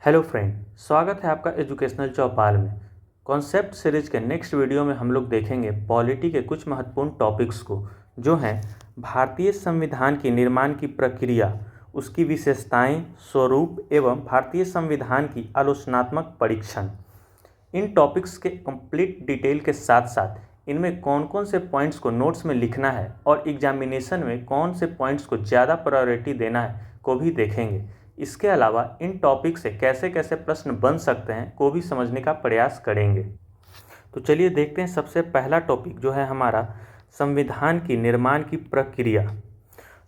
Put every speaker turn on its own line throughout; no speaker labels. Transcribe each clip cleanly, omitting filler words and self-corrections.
Hello friend, स्वागत है आपका एजुकेशनल चौपाल में। कॉन्सेप्ट सीरीज के नेक्स्ट वीडियो में हम लोग देखेंगे पॉलिटी के कुछ महत्वपूर्ण टॉपिक्स को, जो हैं भारतीय संविधान की निर्माण की प्रक्रिया, उसकी विशेषताएं, स्वरूप एवं भारतीय संविधान की आलोचनात्मक परीक्षण। इन टॉपिक्स के कंप्लीट डिटेल के साथ साथ इनमें कौन कौन से पॉइंट्स को नोट्स में लिखना है और एग्जामिनेशन में कौन से पॉइंट्स को ज़्यादा प्रायोरिटी देना है को भी देखेंगे। इसके अलावा इन टॉपिक से कैसे कैसे प्रश्न बन सकते हैं को भी समझने का प्रयास करेंगे। तो चलिए देखते हैं सबसे पहला टॉपिक जो है हमारा संविधान की निर्माण की प्रक्रिया।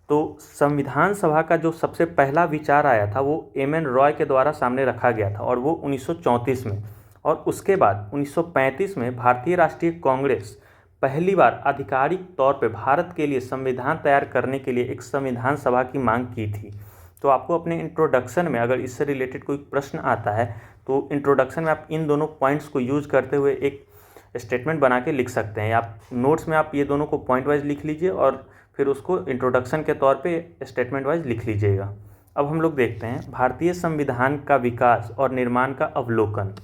तो संविधान सभा का जो सबसे पहला विचार आया था वो एम.एन. रॉय के द्वारा सामने रखा गया था और वो 1934 में, और उसके बाद 1935 में भारतीय राष्ट्रीय कांग्रेस पहली बार आधिकारिक तौर पे भारत के लिए संविधान तैयार करने के लिए एक संविधान सभा की मांग की थी। तो आपको अपने इंट्रोडक्शन में अगर इससे रिलेटेड कोई प्रश्न आता है तो इंट्रोडक्शन में आप इन दोनों पॉइंट्स को यूज करते हुए एक स्टेटमेंट बना के लिख सकते हैं। आप नोट्स में आप ये दोनों को पॉइंट वाइज लिख लीजिए और फिर उसको इंट्रोडक्शन के तौर पे स्टेटमेंट वाइज लिख लीजिएगा। अब हम लोग देखते हैं भारतीय संविधान का विकास और निर्माण का अवलोकन,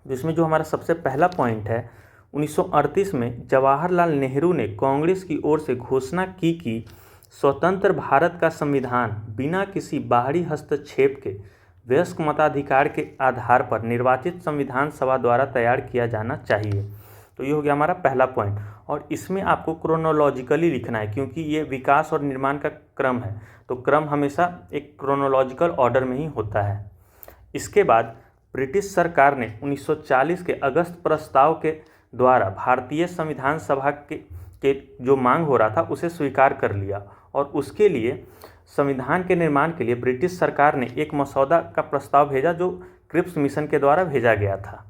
जिसमें जो हमारा सबसे पहला पॉइंट है 1938 में जवाहरलाल नेहरू ने कांग्रेस की ओर से घोषणा की कि स्वतंत्र भारत का संविधान बिना किसी बाहरी हस्तक्षेप के वयस्क मताधिकार के आधार पर निर्वाचित संविधान सभा द्वारा तैयार किया जाना चाहिए। तो ये हो गया हमारा पहला पॉइंट, और इसमें आपको क्रोनोलॉजिकली लिखना है क्योंकि ये विकास और निर्माण का क्रम है, तो क्रम हमेशा एक क्रोनोलॉजिकल ऑर्डर में ही होता है। इसके बाद ब्रिटिश सरकार ने 1940 के अगस्त प्रस्ताव के द्वारा भारतीय संविधान सभा के जो मांग हो रहा था उसे स्वीकार कर लिया, और उसके लिए संविधान के निर्माण के लिए ब्रिटिश सरकार ने एक मसौदा का प्रस्ताव भेजा जो क्रिप्स मिशन के द्वारा भेजा गया था।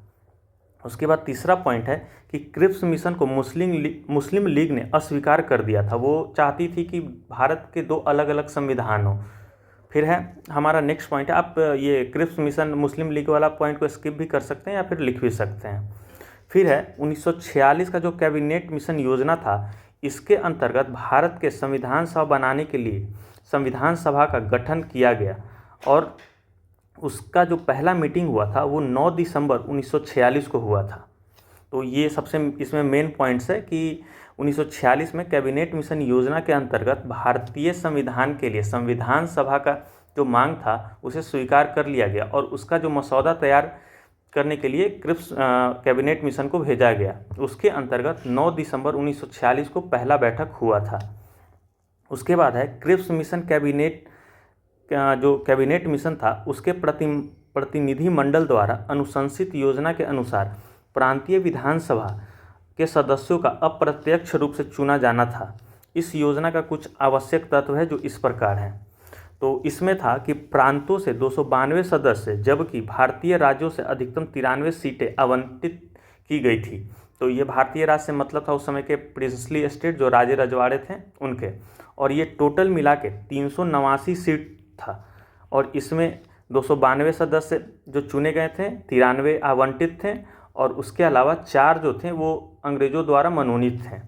उसके बाद तीसरा पॉइंट है कि क्रिप्स मिशन को मुस्लिम लीग ने अस्वीकार कर दिया था। वो चाहती थी कि भारत के दो अलग अलग संविधान हो। फिर है हमारा नेक्स्ट पॉइंट है, आप ये क्रिप्स मिशन मुस्लिम लीग वाला पॉइंट को स्किप भी कर सकते हैं या फिर लिख भी सकते हैं। फिर है 1946 का जो कैबिनेट मिशन योजना था, इसके अंतर्गत भारत के संविधान सभा बनाने के लिए संविधान सभा का गठन किया गया, और उसका जो पहला मीटिंग हुआ था वो 9 दिसंबर 1946 को हुआ था। तो ये सबसे इसमें मेन पॉइंट्स है कि 1946 में कैबिनेट मिशन योजना के अंतर्गत भारतीय संविधान के लिए संविधान सभा का जो मांग था उसे स्वीकार कर लिया गया, और उसका जो मसौदा तैयार करने के लिए क्रिप्स कैबिनेट मिशन को भेजा गया। उसके अंतर्गत 9 दिसंबर 1946 को पहला बैठक हुआ था। उसके बाद है क्रिप्स मिशन जो कैबिनेट मिशन था उसके प्रतिनिधि मंडल द्वारा अनुशंसित योजना के अनुसार प्रांतीय विधानसभा के सदस्यों का अप्रत्यक्ष रूप से चुना जाना था। इस योजना का कुछ आवश्यक तत्व है जो इस प्रकार हैं। तो इसमें था कि प्रांतों से 292 सदस्य, जबकि भारतीय राज्यों से अधिकतम 93 सीटें आवंटित की गई थी। तो ये भारतीय राज्य से मतलब था उस समय के प्रिंसली स्टेट जो राजे रजवाड़े थे उनके, और ये टोटल मिला के 389 सीट था, और इसमें 292 सदस्य जो चुने गए थे, 93 आवंटित थे, और उसके अलावा 4 जो थे वो अंग्रेजों द्वारा मनोनीत थे।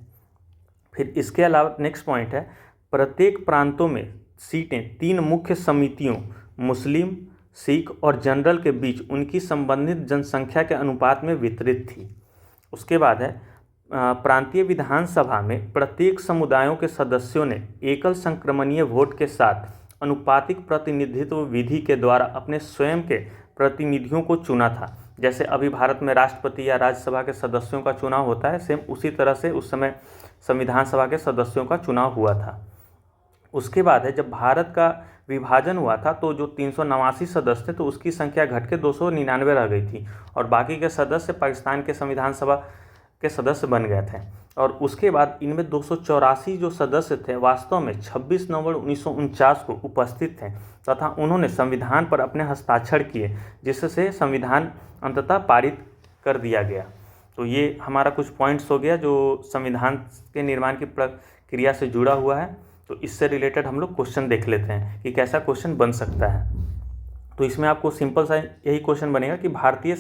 फिर इसके अलावा नेक्स्ट पॉइंट है प्रत्येक प्रांतों में सीटें 3 मुख्य समितियों मुस्लिम, सिख और जनरल के बीच उनकी संबंधित जनसंख्या के अनुपात में वितरित थी। उसके बाद है प्रांतीय विधानसभा में प्रत्येक समुदायों के सदस्यों ने एकल संक्रमणीय वोट के साथ अनुपातिक प्रतिनिधित्व विधि के द्वारा अपने स्वयं के प्रतिनिधियों को चुना था। जैसे अभी भारत में राष्ट्रपति या राज्यसभा के सदस्यों का चुनाव होता है, सेम उसी तरह से उस समय संविधान सभा के सदस्यों का चुनाव हुआ था। उसके बाद है जब भारत का विभाजन हुआ था तो जो 389 सदस्य थे तो उसकी संख्या घट के 299 रह गई थी, और बाकी के सदस्य पाकिस्तान के संविधान सभा के सदस्य बन गए थे। और उसके बाद इनमें 284 जो सदस्य थे वास्तव में 26 नवंबर 1949 को उपस्थित थे तथा उन्होंने संविधान पर अपने हस्ताक्षर किए, जिससे संविधान अंततः पारित कर दिया गया। तो ये हमारा कुछ पॉइंट्स हो गया जो संविधान के निर्माण की प्रक्रिया से जुड़ा हुआ है। तो इससे रिलेटेड हम लोग क्वेश्चन देख लेते हैं कि कैसा क्वेश्चन बन सकता है। तो इसमें आपको सिंपल सा यही क्वेश्चन बनेगा कि भारतीय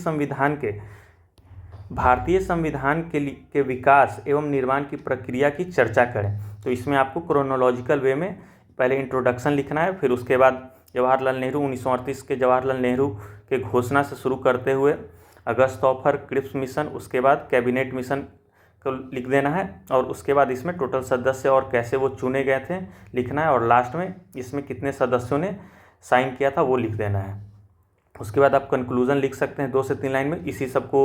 संविधान के विकास एवं निर्माण की प्रक्रिया की चर्चा करें। तो इसमें आपको क्रोनोलॉजिकल वे में पहले इंट्रोडक्शन लिखना है, फिर उसके बाद जवाहरलाल नेहरू 1938 के जवाहरलाल नेहरू के घोषणा से शुरू करते हुए अगस्त ऑफर, क्रिप्स मिशन, उसके बाद कैबिनेट मिशन को लिख देना है और उसके बाद इसमें टोटल सदस्य और कैसे वो चुने गए थे लिखना है और लास्ट में इसमें कितने सदस्यों ने साइन किया था वो लिख देना है। उसके बाद आप कंक्लूजन लिख सकते हैं 2 से 3 लाइन में इसी सबको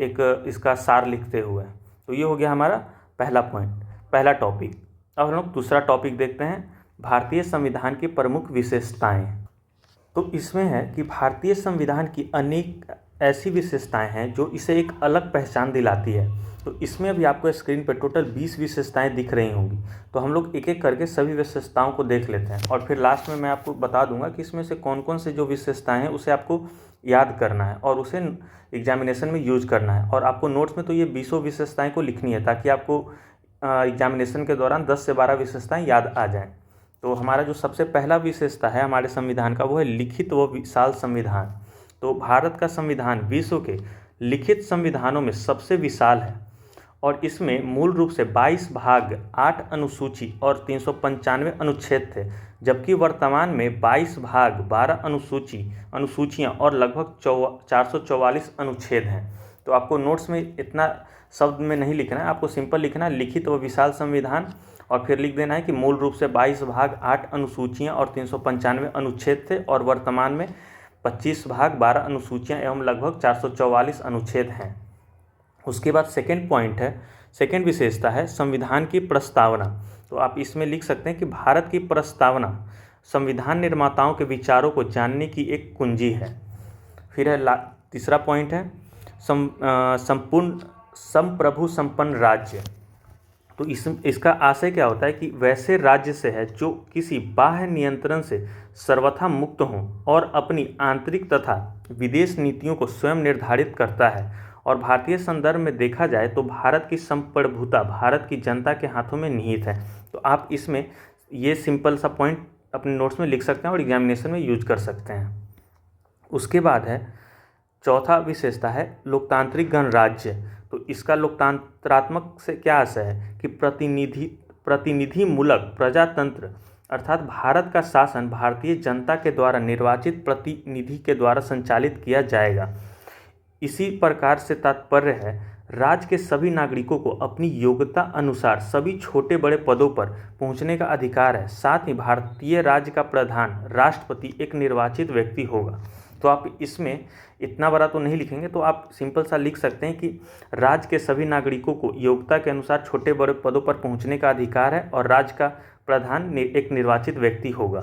एक इसका सार लिखते हुए। तो ये हो गया हमारा पहला पॉइंट, पहला टॉपिक। अब हम लोग दूसरा टॉपिक देखते हैं, भारतीय संविधान की प्रमुख विशेषताएं। तो इसमें है कि भारतीय संविधान की अनेक ऐसी विशेषताएं हैं जो इसे एक अलग पहचान दिलाती है। तो इसमें अभी आपको स्क्रीन पर टोटल 20 विशेषताएं दिख रही होंगी। तो हम लोग एक एक करके सभी विशेषताओं को देख लेते हैं और फिर लास्ट में मैं आपको बता दूंगा कि इसमें से कौन कौन से जो विशेषताएं हैं उसे आपको याद करना है और उसे एग्जामिनेशन में यूज करना है। और आपको नोट्स में तो ये 20 विशेषताएं को लिखनी है ताकि आपको एग्जामिनेशन के दौरान 10 से 12 विशेषताएं याद आ जाएँ। तो हमारा जो सबसे पहला विशेषता है हमारे संविधान का वो है लिखित व विशाल संविधान। तो भारत का संविधान विश्व के लिखित संविधानों में सबसे विशाल है और इसमें मूल रूप से 22 भाग, 8 अनुसूची और 395 अनुच्छेद थे, जबकि वर्तमान में 22 भाग, 12 अनुसूचियाँ और लगभग 444 अनुच्छेद हैं। तो आपको नोट्स में इतना शब्द में नहीं लिखना है, आपको सिंपल लिखना है लिखित व विशाल संविधान और फिर लिख देना है कि मूल रूप से 22 भाग, 8 अनुसूचियाँ और 395 अनुच्छेद थे और वर्तमान में 25 भाग, 12 अनुसूचियाँ एवं लगभग 444 अनुच्छेद हैं। उसके बाद सेकेंड पॉइंट है, सेकेंड विशेषता है संविधान की प्रस्तावना। तो आप इसमें लिख सकते हैं कि भारत की प्रस्तावना संविधान निर्माताओं के विचारों को जानने की एक कुंजी है। फिर है तीसरा पॉइंट है संपूर्ण संप्रभु संपन्न राज्य। तो इसका आशय क्या होता है कि वैसे राज्य से है जो किसी बाह्य नियंत्रण से सर्वथा मुक्त हों और अपनी आंतरिक तथा विदेश नीतियों को स्वयं निर्धारित करता है। और भारतीय संदर्भ में देखा जाए तो भारत की संप्रभुता भारत की जनता के हाथों में निहित है। तो आप इसमें ये सिंपल सा पॉइंट अपने नोट्स में लिख सकते हैं और एग्जामिनेशन में यूज कर सकते हैं। उसके बाद है चौथा विशेषता है लोकतांत्रिक गणराज्य। तो इसका लोकतंत्रात्मक से क्या आशय है कि प्रतिनिधि मूलक प्रजातंत्र अर्थात भारत का शासन भारतीय जनता के द्वारा निर्वाचित प्रतिनिधि के द्वारा संचालित किया जाएगा। इसी प्रकार से तात्पर्य है राज्य के सभी नागरिकों को अपनी योग्यता अनुसार सभी छोटे बड़े पदों पर पहुंचने का अधिकार है। साथ ही भारतीय राज्य का प्रधान राष्ट्रपति एक निर्वाचित व्यक्ति होगा। तो आप इसमें इतना बड़ा तो नहीं लिखेंगे, तो आप सिंपल सा लिख सकते हैं कि राज्य के सभी नागरिकों को योग्यता के अनुसार छोटे बड़े पदों पर पहुंचने का अधिकार है और राज्य का प्रधान एक निर्वाचित व्यक्ति होगा।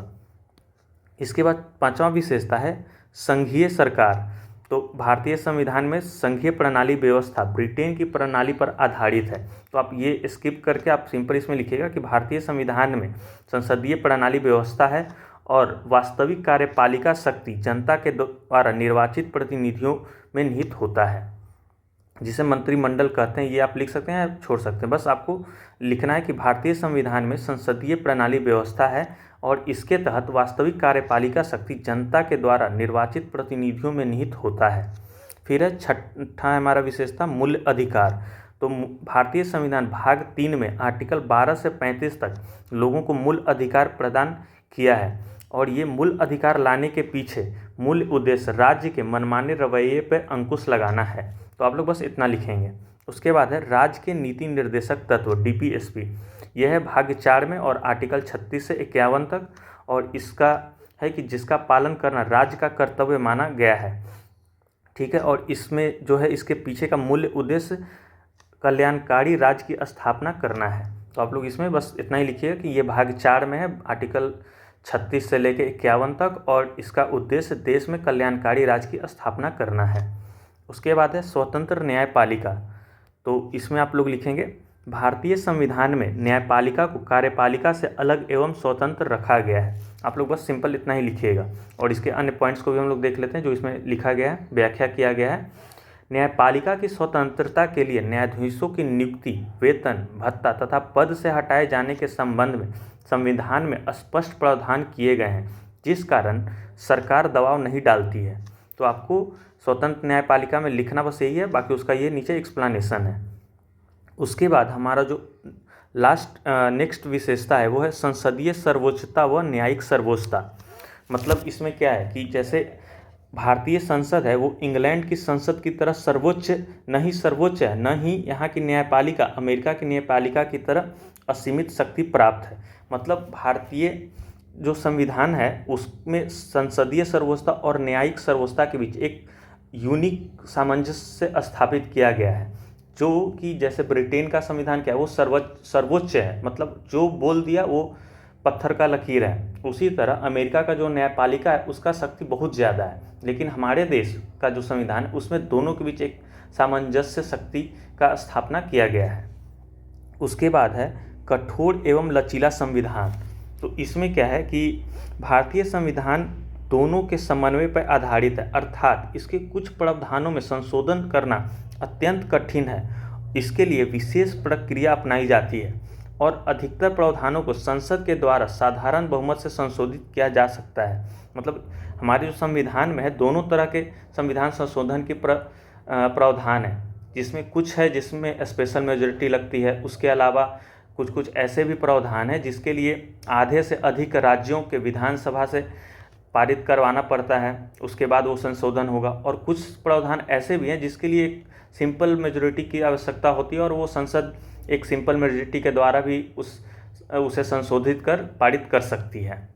इसके बाद पांचवा विशेषता है संघीय सरकार। तो भारतीय संविधान में संघीय प्रणाली व्यवस्था ब्रिटेन की प्रणाली पर आधारित है। तो आप ये स्किप करके आप सिंपल इसमें लिखिएगा कि भारतीय संविधान में संसदीय प्रणाली व्यवस्था है और वास्तविक कार्यपालिका शक्ति जनता के द्वारा निर्वाचित प्रतिनिधियों में निहित होता है, जिसे मंत्रिमंडल कहते हैं। ये आप लिख सकते हैं, छोड़ सकते हैं, बस आपको लिखना है कि भारतीय संविधान में संसदीय प्रणाली व्यवस्था है और इसके तहत वास्तविक कार्यपालिका शक्ति जनता के द्वारा निर्वाचित प्रतिनिधियों में निहित होता है। फिर है छठा हमारा विशेषता मूल अधिकार। तो भारतीय संविधान भाग 3 में आर्टिकल 12 से 35 तक लोगों को मूल अधिकार प्रदान किया है और ये मूल अधिकार लाने के पीछे मूल उद्देश्य राज्य के मनमाने रवैये पर अंकुश लगाना है। तो आप लोग बस इतना लिखेंगे। उसके बाद है राज्य के नीति निर्देशक तत्व DPSP। यह है भाग 4 में और आर्टिकल 36 से 51 तक और इसका है कि जिसका पालन करना राज्य का कर्तव्य माना गया है। ठीक है, और इसमें जो है इसके पीछे का मूल्य उद्देश्य कल्याणकारी राज्य की स्थापना करना है। तो आप लोग इसमें बस इतना ही लिखिएगा कि ये भाग 4 में है, आर्टिकल 36 से लेकर 51 तक और इसका उद्देश्य देश में कल्याणकारी राज्य की स्थापना करना है। उसके बाद है स्वतंत्र न्यायपालिका। तो इसमें आप लोग लिखेंगे भारतीय संविधान में न्यायपालिका को कार्यपालिका से अलग एवं स्वतंत्र रखा गया है। आप लोग बस सिंपल इतना ही लिखिएगा और इसके अन्य पॉइंट्स को भी हम लोग देख लेते हैं जो इसमें लिखा गया है, व्याख्या किया गया है। न्यायपालिका की स्वतंत्रता के लिए न्यायाधीशों की नियुक्ति, वेतन, भत्ता तथा पद से हटाए जाने के संबंध में संविधान में स्पष्ट प्रावधान किए गए हैं, जिस कारण सरकार दबाव नहीं डालती है। तो आपको स्वतंत्र न्यायपालिका में लिखना बस यही है, बाकी उसका ये नीचे एक्सप्लेनेशन है। उसके बाद हमारा जो नेक्स्ट विशेषता है वो है संसदीय सर्वोच्चता व न्यायिक सर्वोच्चता। मतलब इसमें क्या है कि जैसे भारतीय संसद है वो इंग्लैंड की संसद की तरह सर्वोच्च नहीं सर्वोच्च है, न ही यहाँ की न्यायपालिका अमेरिका की न्यायपालिका की तरह असीमित शक्ति प्राप्त है। मतलब भारतीय जो संविधान है उसमें संसदीय सर्वोच्चता और न्यायिक सर्वोच्चता के बीच एक यूनिक सामंजस्य स्थापित किया गया है, जो कि जैसे ब्रिटेन का संविधान क्या है वो सर्वोच्च है, मतलब जो बोल दिया वो पत्थर का लकीर है। उसी तरह अमेरिका का जो न्यायपालिका है उसका शक्ति बहुत ज़्यादा है, लेकिन हमारे देश का जो संविधान है उसमें दोनों के बीच एक सामंजस्य शक्ति का स्थापना किया गया है। उसके बाद है कठोर एवं लचीला संविधान। तो इसमें क्या है कि भारतीय संविधान दोनों के समन्वय पर आधारित है, अर्थात इसके कुछ प्रावधानों में संशोधन करना अत्यंत कठिन है। इसके लिए विशेष प्रक्रिया अपनाई जाती है और अधिकतर प्रावधानों को संसद के द्वारा साधारण बहुमत से संशोधित किया जा सकता है। मतलब हमारे जो संविधान में है दोनों तरह के संविधान संशोधन के प्रावधान है, जिसमें कुछ है जिसमें स्पेशल मेजॉरिटी लगती है। उसके अलावा कुछ कुछ ऐसे भी प्रावधान है जिसके लिए आधे से अधिक राज्यों के विधानसभा से पारित करवाना पड़ता है, उसके बाद वो संशोधन होगा। और कुछ प्रावधान ऐसे भी हैं जिसके लिए एक सिंपल मेजॉरिटी की आवश्यकता होती है और वो संसद एक सिंपल मेजॉरिटी के द्वारा भी उसे संशोधित कर पारित कर सकती है।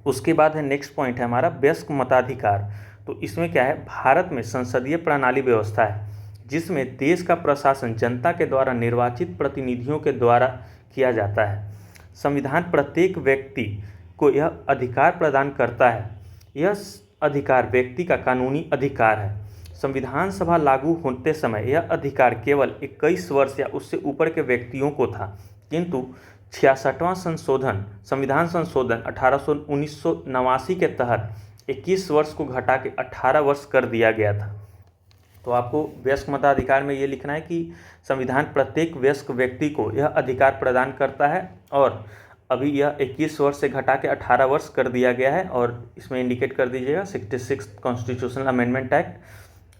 उसके बाद है नेक्स्ट पॉइंट है हमारा वयस्क मताधिकार। तो इसमें क्या है, भारत में संसदीय प्रणाली व्यवस्था है जिसमें देश का प्रशासन जनता के द्वारा निर्वाचित प्रतिनिधियों के द्वारा किया जाता है। संविधान प्रत्येक व्यक्ति को यह अधिकार प्रदान करता है। यह अधिकार व्यक्ति का कानूनी अधिकार है। संविधान सभा लागू होते समय यह अधिकार केवल 21 वर्ष या उससे ऊपर के व्यक्तियों को था, किंतु 66वां संविधान संशोधन 1989 के तहत 21 वर्ष को घटा के 18 वर्ष कर दिया गया था। तो आपको वयस्क मताधिकार में ये लिखना है कि संविधान प्रत्येक वयस्क व्यक्ति को यह अधिकार प्रदान करता है और अभी यह 21 वर्ष से घटा के 18 वर्ष कर दिया गया है। और इसमें इंडिकेट कर दीजिएगा 66 कॉन्स्टिट्यूशनल अमेंडमेंट एक्ट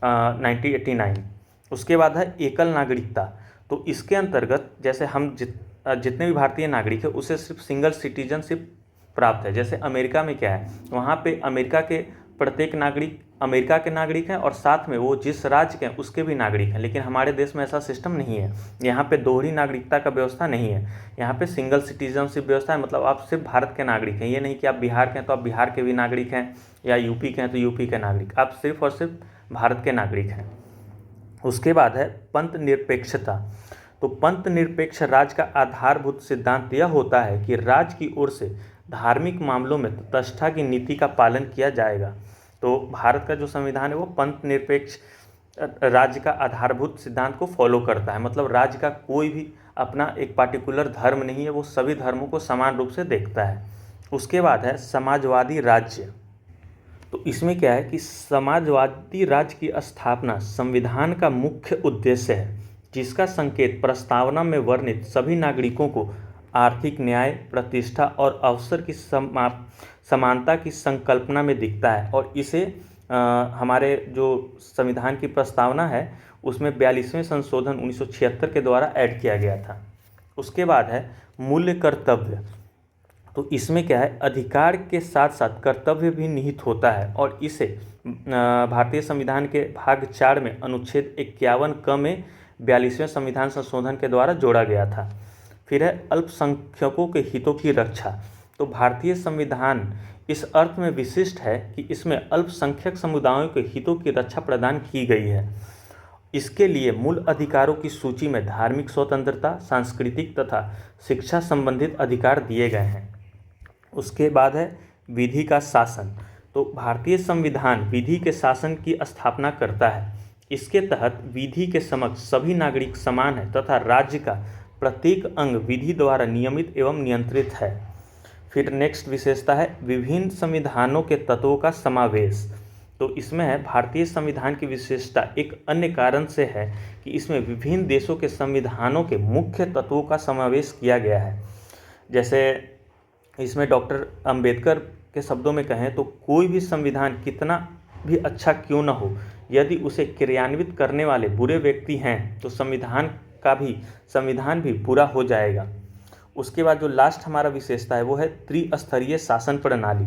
1989। उसके बाद है एकल नागरिकता। तो इसके अंतर्गत जैसे हम जितने भी भारतीय नागरिक हैं उसे सिर्फ सिंगल सिटीजनशिप प्राप्त है। जैसे अमेरिका में क्या है, वहाँ पे अमेरिका के प्रत्येक नागरिक अमेरिका के नागरिक हैं और साथ में वो जिस राज्य के हैं उसके भी नागरिक हैं। लेकिन हमारे देश में ऐसा सिस्टम नहीं है, यहाँ पे दोहरी नागरिकता का व्यवस्था नहीं है। यहाँ पे सिंगल सिटीजनशिप व्यवस्था है, मतलब आप सिर्फ भारत के नागरिक हैं। ये नहीं कि आप बिहार के हैं तो आप बिहार के भी नागरिक हैं, या यूपी के हैं तो यूपी के नागरिक, आप सिर्फ और सिर्फ भारत के नागरिक हैं। उसके बाद है पंथ निरपेक्षता। तो पंथ निरपेक्ष राज्य का आधारभूत सिद्धांत यह होता है कि राज्य की ओर से धार्मिक मामलों में तटस्थता की नीति का पालन किया जाएगा। तो भारत का जो संविधान है वो पंथ निरपेक्ष राज्य का आधारभूत सिद्धांत को फॉलो करता है। मतलब राज्य का कोई भी अपना एक पार्टिकुलर धर्म नहीं है, वो सभी धर्मों को समान रूप से देखता है। उसके बाद है समाजवादी राज्य। तो इसमें क्या है कि समाजवादी राज्य की स्थापना संविधान का मुख्य उद्देश्य है, जिसका संकेत प्रस्तावना में वर्णित सभी नागरिकों को आर्थिक न्याय, प्रतिष्ठा और अवसर की समानता की संकल्पना में दिखता है। और इसे हमारे जो संविधान की प्रस्तावना है उसमें 42वें संशोधन 1976 के द्वारा ऐड किया गया था। उसके बाद है मूल्य कर्तव्य। तो इसमें क्या है, अधिकार के साथ साथ कर्तव्य भी निहित होता है और इसे भारतीय संविधान के भाग 4 में अनुच्छेद 51 क में 42वें संविधान संशोधन के द्वारा जोड़ा गया था। फिर है अल्पसंख्यकों के हितों की रक्षा। तो भारतीय संविधान इस अर्थ में विशिष्ट है कि इसमें अल्पसंख्यक समुदायों के हितों की रक्षा प्रदान की गई है। इसके लिए मूल अधिकारों की सूची में धार्मिक स्वतंत्रता, सांस्कृतिक तथा शिक्षा संबंधित अधिकार दिए गए हैं। उसके बाद है विधि का शासन। तो भारतीय संविधान विधि के शासन की स्थापना करता है। इसके तहत विधि के समक्ष सभी नागरिक समान है तथा राज्य का प्रत्येक अंग विधि द्वारा नियमित एवं नियंत्रित है। फिर नेक्स्ट विशेषता है विभिन्न संविधानों के तत्वों का समावेश। तो इसमें है भारतीय संविधान की विशेषता एक अन्य कारण से है कि इसमें विभिन्न देशों के संविधानों के मुख्य तत्वों का समावेश किया गया है। जैसे इसमें डॉक्टर अंबेडकर के शब्दों में कहें तो कोई भी संविधान कितना भी अच्छा क्यों न हो, यदि उसे क्रियान्वित करने वाले बुरे व्यक्ति हैं तो संविधान भी बुरा हो जाएगा। उसके बाद जो लास्ट हमारा विशेषता है वो है त्रिस्तरीय शासन प्रणाली।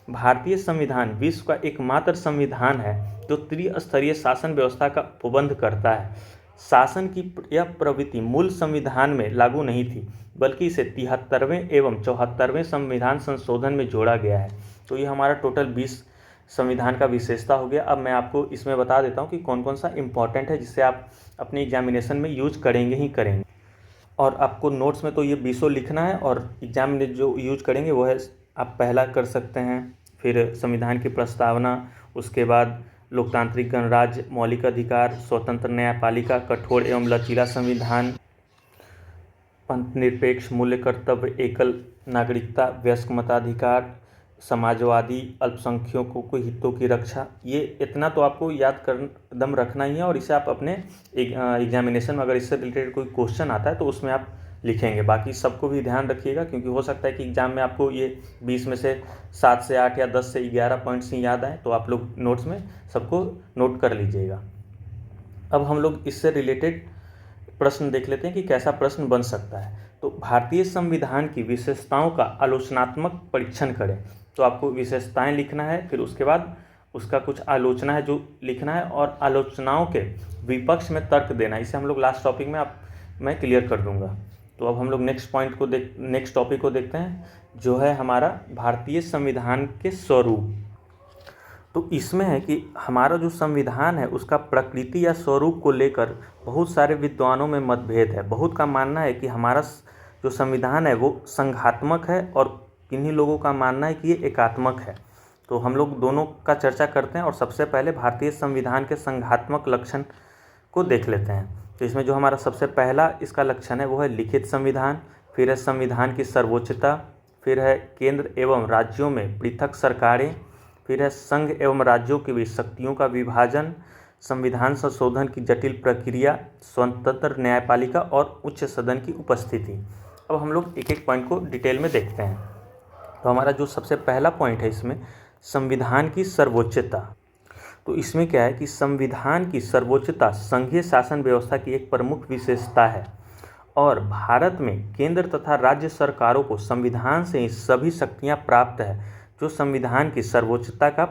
भारतीय संविधान विश्व का एकमात्र संविधान है जो त्रिस्तरीय शासन व्यवस्था का प्रबंध करता है। शासन की यह प्रवृत्ति मूल संविधान में लागू नहीं थी, बल्कि इसे 73वें एवं 74वें संविधान संशोधन में जोड़ा गया है। तो ये हमारा टोटल 20 संविधान का विशेषता हो गया। अब मैं आपको इसमें बता देता हूँ कि कौन कौन सा इम्पॉर्टेंट है जिससे आप अपने एग्जामिनेशन में यूज करेंगे ही करेंगे। और आपको नोट्स में तो ये 20 लिखना है, और एग्जाम में जो यूज करेंगे वो है, आप पहला कर सकते हैं, फिर संविधान की प्रस्तावना, उसके बाद लोकतांत्रिक गणराज्य, मौलिक अधिकार, स्वतंत्र न्यायपालिका, कठोर एवं लचीला संविधान, पंथनिरपेक्ष मूल्य, कर्तव्य, एकल नागरिकता, वयस्क मताधिकार, समाजवादी, अल्पसंख्यकों के हितों की रक्षा। ये इतना तो आपको याद कर दम रखना ही है, और इसे आप अपने एग्जामिनेशन में अगर इससे रिलेटेड कोई क्वेश्चन आता है तो उसमें आप लिखेंगे। बाकी सबको भी ध्यान रखिएगा, क्योंकि हो सकता है कि एग्जाम में आपको ये 20 में से 7 से 8 या 10 से 11 पॉइंट्स ही याद आए, तो आप लोग नोट्स में सबको नोट कर लीजिएगा। अब हम लोग इससे रिलेटेड प्रश्न देख लेते हैं कि कैसा प्रश्न बन सकता है। तो भारतीय संविधान की विशेषताओं का आलोचनात्मक परीक्षण करें। तो आपको विशेषताएं लिखना है, फिर उसके बाद उसका कुछ आलोचना है जो लिखना है, और आलोचनाओं के विपक्ष में तर्क देना है। इसे हम लोग लास्ट टॉपिक में मैं क्लियर कर दूंगा। तो अब हम लोग नेक्स्ट टॉपिक को देखते हैं, जो है हमारा भारतीय संविधान के स्वरूप। तो इसमें है कि हमारा जो संविधान है उसका प्रकृति या स्वरूप को लेकर बहुत सारे विद्वानों में मतभेद है। बहुत का मानना है कि हमारा जो संविधान है वो संघात्मक है, और किन्हीं लोगों का मानना है कि ये एकात्मक है। तो हम लोग दोनों का चर्चा करते हैं, और सबसे पहले भारतीय संविधान के संघात्मक लक्षण को देख लेते हैं। तो इसमें जो हमारा सबसे पहला इसका लक्षण है वो है लिखित संविधान, फिर है संविधान की सर्वोच्चता, फिर है केंद्र एवं राज्यों में पृथक सरकारें, फिर है संघ एवं राज्यों के बीच शक्तियों का विभाजन, संविधान संशोधन की जटिल प्रक्रिया, स्वतंत्र न्यायपालिका और उच्च सदन की उपस्थिति। अब हम लोग एक एक पॉइंट को डिटेल में देखते हैं। तो हमारा जो सबसे पहला पॉइंट है इसमें संविधान की सर्वोच्चता। तो इसमें क्या है कि संविधान की सर्वोच्चता संघीय शासन व्यवस्था की एक प्रमुख विशेषता है, और भारत में केंद्र तथा राज्य सरकारों को संविधान से ही सभी शक्तियां प्राप्त है, जो संविधान की सर्वोच्चता का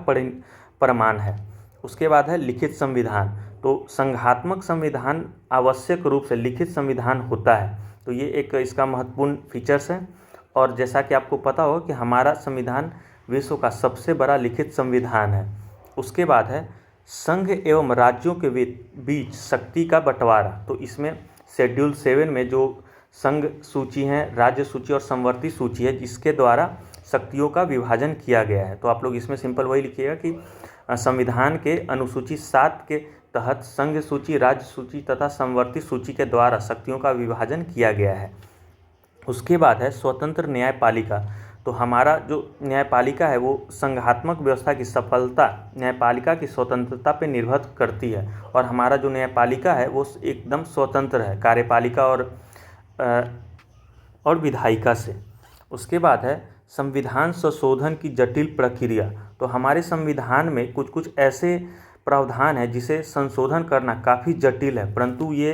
प्रमाण है। उसके बाद है लिखित संविधान। तो संघात्मक संविधान आवश्यक रूप से लिखित संविधान होता है। तो ये एक इसका महत्वपूर्ण फीचर्स है, और जैसा कि आपको पता हो कि हमारा संविधान विश्व का सबसे बड़ा लिखित संविधान है। उसके बाद है संघ एवं राज्यों के बीच शक्ति का बंटवारा। तो इसमें शेड्यूल 7 में जो संघ सूची है, राज्य सूची और समवर्ती सूची है, जिसके द्वारा शक्तियों का विभाजन किया गया है। तो आप लोग इसमें सिंपल वही लिखिएगा कि संविधान के अनुसूची 7 के तहत संघ सूची, राज्य सूची तथा समवर्ती सूची के द्वारा शक्तियों का विभाजन किया गया है। उसके बाद है स्वतंत्र न्यायपालिका। तो हमारा जो न्यायपालिका है वो संघात्मक व्यवस्था की सफलता न्यायपालिका की स्वतंत्रता पर निर्भर करती है, और हमारा जो न्यायपालिका है वो एकदम स्वतंत्र है कार्यपालिका और विधायिका से। उसके बाद है संविधान संशोधन की जटिल प्रक्रिया। तो हमारे संविधान में कुछ कुछ ऐसे प्रावधान है जिसे संशोधन करना काफ़ी जटिल है, परंतु ये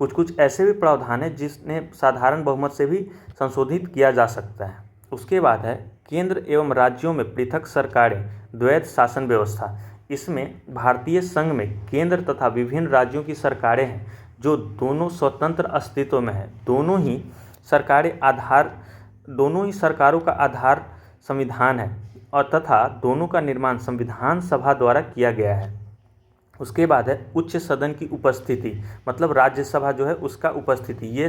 कुछ ऐसे भी प्रावधान है जिसने साधारण बहुमत से भी संशोधित किया जा सकता है। उसके बाद है केंद्र एवं राज्यों में पृथक सरकारें, द्वैध शासन व्यवस्था। इसमें भारतीय संघ में केंद्र तथा विभिन्न राज्यों की सरकारें हैं जो दोनों स्वतंत्र अस्तित्व में है। दोनों ही सरकारों का आधार संविधान है, और तथा दोनों का निर्माण संविधान सभा द्वारा किया गया है। उसके बाद है उच्च सदन की उपस्थिति, मतलब राज्यसभा जो है उसका उपस्थिति। ये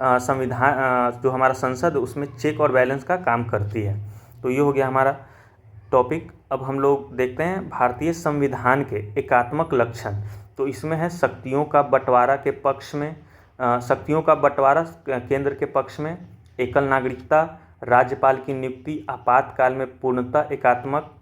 संविधान जो हमारा संसद है उसमें चेक और बैलेंस का काम करती है। तो ये हो गया हमारा टॉपिक। अब हम लोग देखते हैं भारतीय संविधान के एकात्मक लक्षण। तो इसमें है शक्तियों का बंटवारा के पक्ष में, शक्तियों का बंटवारा केंद्र के पक्ष में, एकल नागरिकता, राज्यपाल की नियुक्ति आपातकाल में पूर्णतः एकात्मक,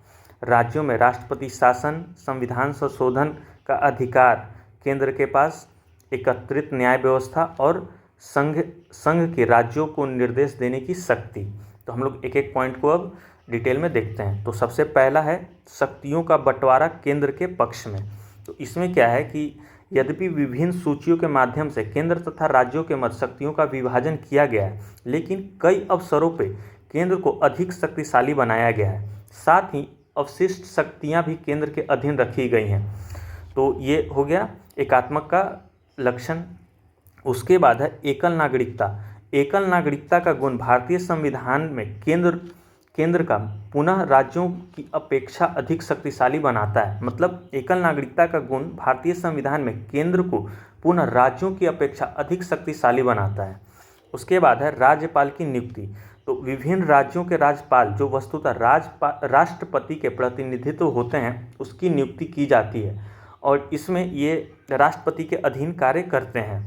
राज्यों में राष्ट्रपति शासन, संविधान संशोधन का अधिकार केंद्र के पास, एकत्रित न्याय व्यवस्था और संघ के राज्यों को निर्देश देने की शक्ति। तो हम लोग एक एक पॉइंट को अब डिटेल में देखते हैं। तो सबसे पहला है शक्तियों का बंटवारा केंद्र के पक्ष में। तो इसमें क्या है कि यद्यपि विभिन्न सूचियों के माध्यम से केंद्र तथा राज्यों के मध्य शक्तियों का विभाजन किया गया है, लेकिन कई अवसरों पे केंद्र को अधिक शक्तिशाली बनाया गया है। साथ ही अवशिष्ट शक्तियाँ भी केंद्र के अधीन रखी गई हैं। तो ये हो गया एकात्मक का लक्षण। उसके बाद है एकल नागरिकता। एकल नागरिकता का गुण भारतीय संविधान में केंद्र का पुनः राज्यों की अपेक्षा अधिक शक्तिशाली बनाता है। मतलब एकल नागरिकता का गुण भारतीय संविधान में केंद्र को पुनः राज्यों की अपेक्षा अधिक शक्तिशाली बनाता है। उसके बाद है राज्यपाल की नियुक्ति। तो विभिन्न राज्यों के राज्यपाल जो वस्तुतः राष्ट्रपति के प्रतिनिधित्व होते हैं उसकी नियुक्ति की जाती है और इसमें ये राष्ट्रपति के अधीन कार्य करते हैं।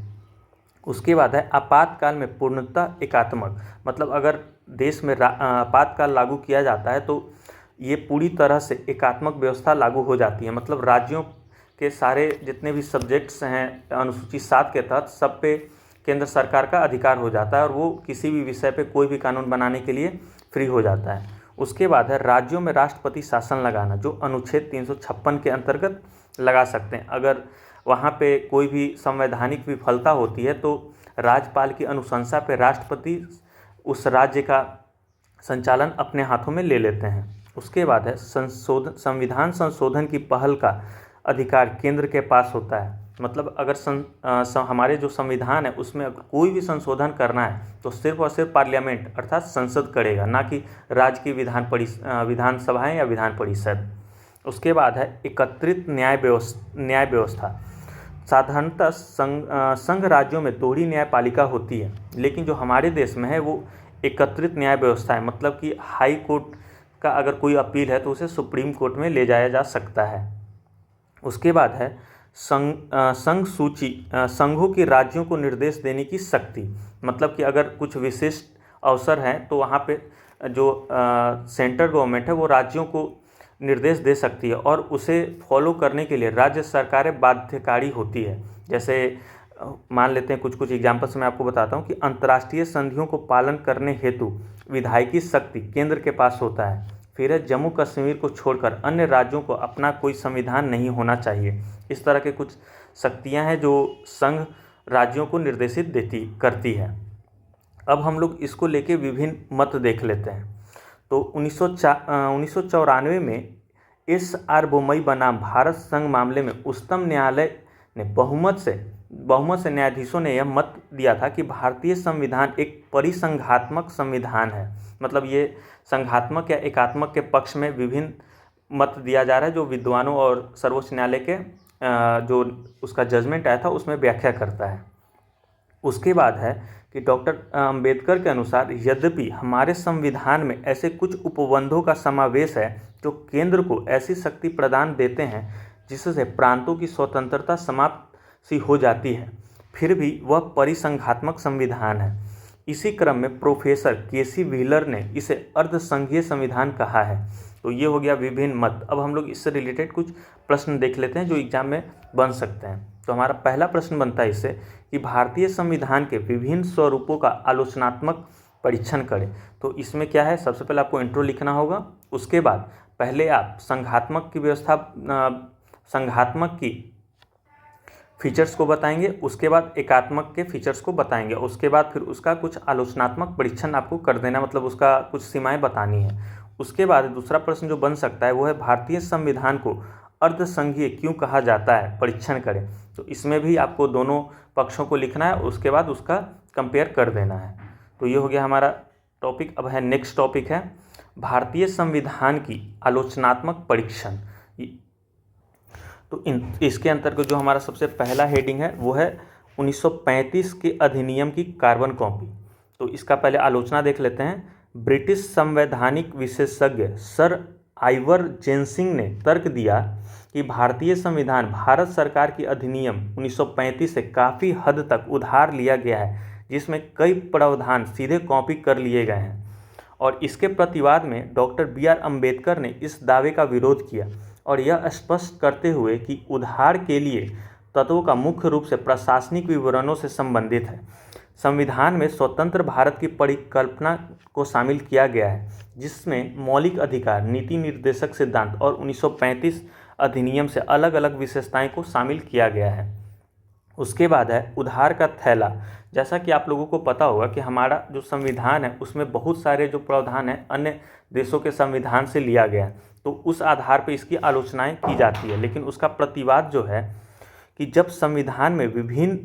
उसके बाद है आपातकाल में पूर्णतः एकात्मक। मतलब अगर देश में आपातकाल लागू किया जाता है तो ये पूरी तरह से एकात्मक व्यवस्था लागू हो जाती है। मतलब राज्यों के सारे जितने भी सब्जेक्ट्स हैं अनुसूची 7 के तहत सब पे केंद्र सरकार का अधिकार हो जाता है और वो किसी भी विषय पे कोई भी कानून बनाने के लिए फ्री हो जाता है। उसके बाद है राज्यों में राष्ट्रपति शासन लगाना, जो अनुच्छेद 356 के अंतर्गत लगा सकते हैं। अगर वहाँ पे कोई भी संवैधानिक विफलता होती है तो राज्यपाल की अनुशंसा पे राष्ट्रपति उस राज्य का संचालन अपने हाथों में ले लेते हैं। उसके बाद है संविधान संशोधन की पहल का अधिकार केंद्र के पास होता है। मतलब अगर हमारे जो संविधान है उसमें अगर कोई भी संशोधन करना है तो सिर्फ और सिर्फ पार्लियामेंट अर्थात संसद करेगा, ना कि राज्य की विधानसभाएं या विधान परिषद। उसके बाद है एकत्रित न्याय व्यवस्था। साधारणतः संघ राज्यों में दोहरी न्यायपालिका होती है, लेकिन जो हमारे देश में है वो एकत्रित न्याय व्यवस्था है। मतलब कि हाई कोर्ट का अगर कोई अपील है तो उसे सुप्रीम कोर्ट में ले जाया जा सकता है। उसके बाद है संघों के राज्यों को निर्देश देने की शक्ति। मतलब कि अगर कुछ विशिष्ट अवसर हैं तो वहाँ पे जो सेंट्रल गवर्नमेंट है वो राज्यों को निर्देश दे सकती है और उसे फॉलो करने के लिए राज्य सरकारें बाध्यकारी होती है। जैसे मान लेते हैं कुछ एग्जाम्पल्स मैं आपको बताता हूँ कि अंतर्राष्ट्रीय संधियों को पालन करने हेतु विधायकी शक्ति केंद्र के पास होता है। फिर है जम्मू कश्मीर को छोड़कर अन्य राज्यों को अपना कोई संविधान नहीं होना चाहिए। इस तरह के कुछ शक्तियाँ हैं जो संघ राज्यों को निर्देशित करती है। अब हम लोग इसको लेके विभिन्न मत देख लेते हैं। तो 1994 में SR बोम्मई बनाम भारत संघ मामले में उच्चतम न्यायालय ने बहुमत से न्यायाधीशों ने यह मत दिया था कि भारतीय संविधान एक परिसंघात्मक संविधान है। मतलब ये संघात्मक या एकात्मक के पक्ष में विभिन्न मत दिया जा रहा है जो विद्वानों और सर्वोच्च न्यायालय के जो उसका जजमेंट आया था उसमें व्याख्या करता है। उसके बाद है कि डॉक्टर अंबेडकर के अनुसार यद्यपि हमारे संविधान में ऐसे कुछ उपबंधों का समावेश है जो केंद्र को ऐसी शक्ति प्रदान देते हैं जिससे प्रांतों की स्वतंत्रता समाप्त सी हो जाती है, फिर भी वह परिसंघात्मक संविधान है। इसी क्रम में प्रोफेसर केसी व्हीलर ने इसे अर्धसंघीय संविधान कहा है। तो ये हो गया विभिन्न मत। अब हम लोग इससे रिलेटेड कुछ प्रश्न देख लेते हैं जो एग्जाम में बन सकते हैं। तो हमारा पहला प्रश्न बनता है इससे कि भारतीय संविधान के विभिन्न स्वरूपों का आलोचनात्मक परीक्षण करें। तो इसमें क्या है, सबसे पहले आपको इंट्रो लिखना होगा। उसके बाद पहले आप संघात्मक की फीचर्स को बताएंगे, उसके बाद एकात्मक के फीचर्स को बताएंगे, उसके बाद फिर उसका कुछ आलोचनात्मक परीक्षण आपको कर देना, मतलब उसका कुछ सीमाएं बतानी है। उसके बाद दूसरा प्रश्न जो बन सकता है वो है भारतीय संविधान को अर्धसंघीय क्यों कहा जाता है, परीक्षण करें। तो इसमें भी आपको दोनों पक्षों को लिखना है, उसके बाद उसका कंपेयर कर देना है। तो ये हो गया हमारा टॉपिक। अब है नेक्स्ट टॉपिक है भारतीय संविधान की आलोचनात्मक परीक्षण। तो इसके अंतर्गत जो हमारा सबसे पहला हेडिंग है वो है 1935 के अधिनियम की कार्बन कॉपी। तो इसका पहले आलोचना देख लेते हैं। ब्रिटिश संवैधानिक विशेषज्ञ सर आइवर जेनसिंग ने तर्क दिया कि भारतीय संविधान भारत सरकार की अधिनियम 1935 से काफ़ी हद तक उधार लिया गया है, जिसमें कई प्रावधान सीधे कॉपी कर लिए गए हैं। और इसके प्रतिवाद में डॉक्टर BR अम्बेडकर ने इस दावे का विरोध किया और यह स्पष्ट करते हुए कि उधार के लिए तत्वों का मुख्य रूप से प्रशासनिक विवरणों से संबंधित है। संविधान में स्वतंत्र भारत की परिकल्पना को शामिल किया गया है, जिसमें मौलिक अधिकार, नीति निर्देशक सिद्धांत और 1935 अधिनियम से अलग अलग विशेषताएं को शामिल किया गया है। उसके बाद है उधार का थैला। जैसा कि आप लोगों को पता होगा कि हमारा जो संविधान है उसमें बहुत सारे जो प्रावधान हैं अन्य देशों के संविधान से लिया गया है, तो उस आधार पर इसकी आलोचनाएं की जाती है। लेकिन उसका प्रतिवाद जो है कि जब संविधान में विभिन्न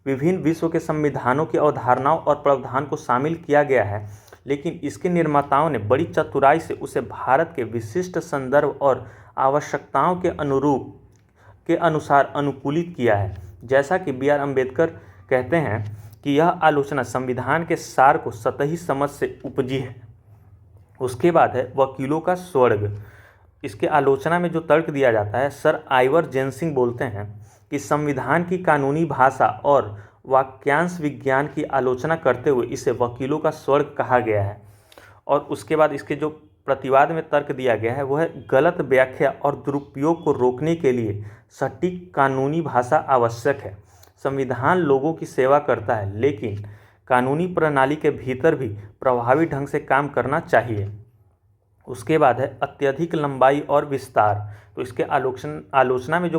विभिन्न विश्व के संविधानों की अवधारणाओं और प्रावधान को शामिल किया गया है, लेकिन इसके निर्माताओं ने बड़ी चतुराई से उसे भारत के विशिष्ट संदर्भ और आवश्यकताओं के अनुसार अनुकूलित किया है। जैसा कि बी आर अम्बेडकर कहते हैं कि यह आलोचना संविधान के सार को सतही समझ से उपजी है। उसके बाद है वकीलों का स्वर्ग। इसके आलोचना में जो तर्क दिया जाता है, सर आइवर जेनसिंग बोलते हैं कि संविधान की कानूनी भाषा और वाक्यांश विज्ञान की आलोचना करते हुए इसे वकीलों का स्वर्ग कहा गया है। और उसके बाद इसके जो प्रतिवाद में तर्क दिया गया है वो है गलत व्याख्या और दुरुपयोग को रोकने के लिए सटीक कानूनी भाषा आवश्यक है। संविधान लोगों की सेवा करता है, लेकिन कानूनी प्रणाली के भीतर भी प्रभावी ढंग से काम करना चाहिए। उसके बाद है अत्यधिक लंबाई और विस्तार। तो इसके आलोचना में जो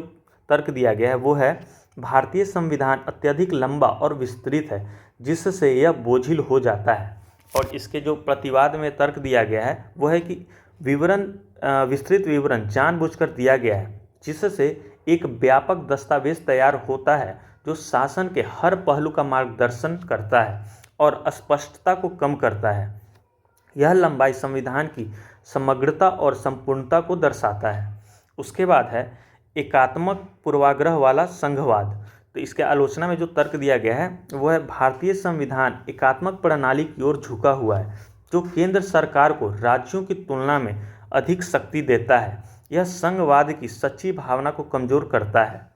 तर्क दिया गया है वो है भारतीय संविधान अत्यधिक लंबा और विस्तृत है, जिससे यह बोझिल हो जाता है। और इसके जो प्रतिवाद में तर्क दिया गया है वो है कि विस्तृत विवरण जानबूझकर दिया गया है, जिससे एक व्यापक दस्तावेज तैयार होता है जो शासन के हर पहलू का मार्गदर्शन करता है और अस्पष्टता को कम करता है। यह लंबाई संविधान की समग्रता और संपूर्णता को दर्शाता है। उसके बाद है एकात्मक पूर्वाग्रह वाला संघवाद। तो इसके आलोचना में जो तर्क दिया गया है वो है भारतीय संविधान एकात्मक प्रणाली की ओर झुका हुआ है, जो केंद्र सरकार को राज्यों की तुलना में अधिक शक्ति देता है। यह संघवाद की सच्ची भावना को कमजोर करता है।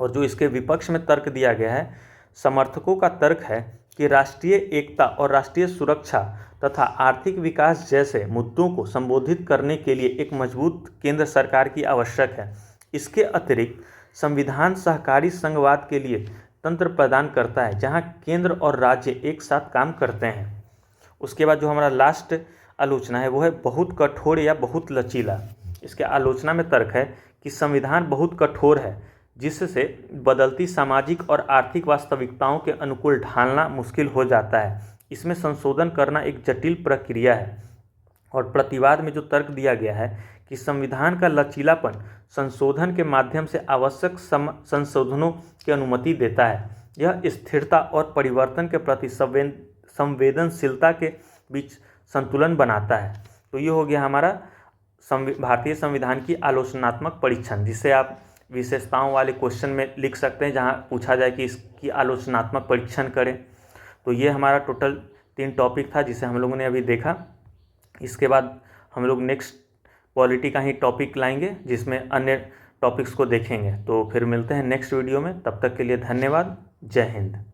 और जो इसके विपक्ष में तर्क दिया गया है, समर्थकों का तर्क है कि राष्ट्रीय एकता और राष्ट्रीय सुरक्षा तथा आर्थिक विकास जैसे मुद्दों को संबोधित करने के लिए एक मजबूत केंद्र सरकार की आवश्यक है। इसके अतिरिक्त संविधान सहकारी संघवाद के लिए तंत्र प्रदान करता है, जहां केंद्र और राज्य एक साथ काम करते हैं। उसके बाद जो हमारा लास्ट आलोचना है वो है बहुत कठोर या बहुत लचीला। इसके आलोचना में तर्क है कि संविधान बहुत कठोर है, जिससे बदलती सामाजिक और आर्थिक वास्तविकताओं के अनुकूल ढालना मुश्किल हो जाता है। इसमें संशोधन करना एक जटिल प्रक्रिया है। और प्रतिवाद में जो तर्क दिया गया है कि संविधान का लचीलापन संशोधन के माध्यम से आवश्यक संशोधनों की अनुमति देता है। यह स्थिरता और परिवर्तन के प्रति संवेदनशीलता के बीच संतुलन बनाता है। तो ये हो गया हमारा भारतीय संविधान की आलोचनात्मक परीक्षण, जिसे आप विशेषताओं वाले क्वेश्चन में लिख सकते हैं, जहां पूछा जाए कि इसकी आलोचनात्मक परीक्षण करें। तो ये हमारा टोटल 3 टॉपिक था जिसे हम लोगों ने अभी देखा। इसके बाद हम लोग नेक्स्ट पॉलिटी का ही टॉपिक लाएंगे, जिसमें अन्य टॉपिक्स को देखेंगे। तो फिर मिलते हैं नेक्स्ट वीडियो में। तब तक के लिए धन्यवाद। जय हिंद।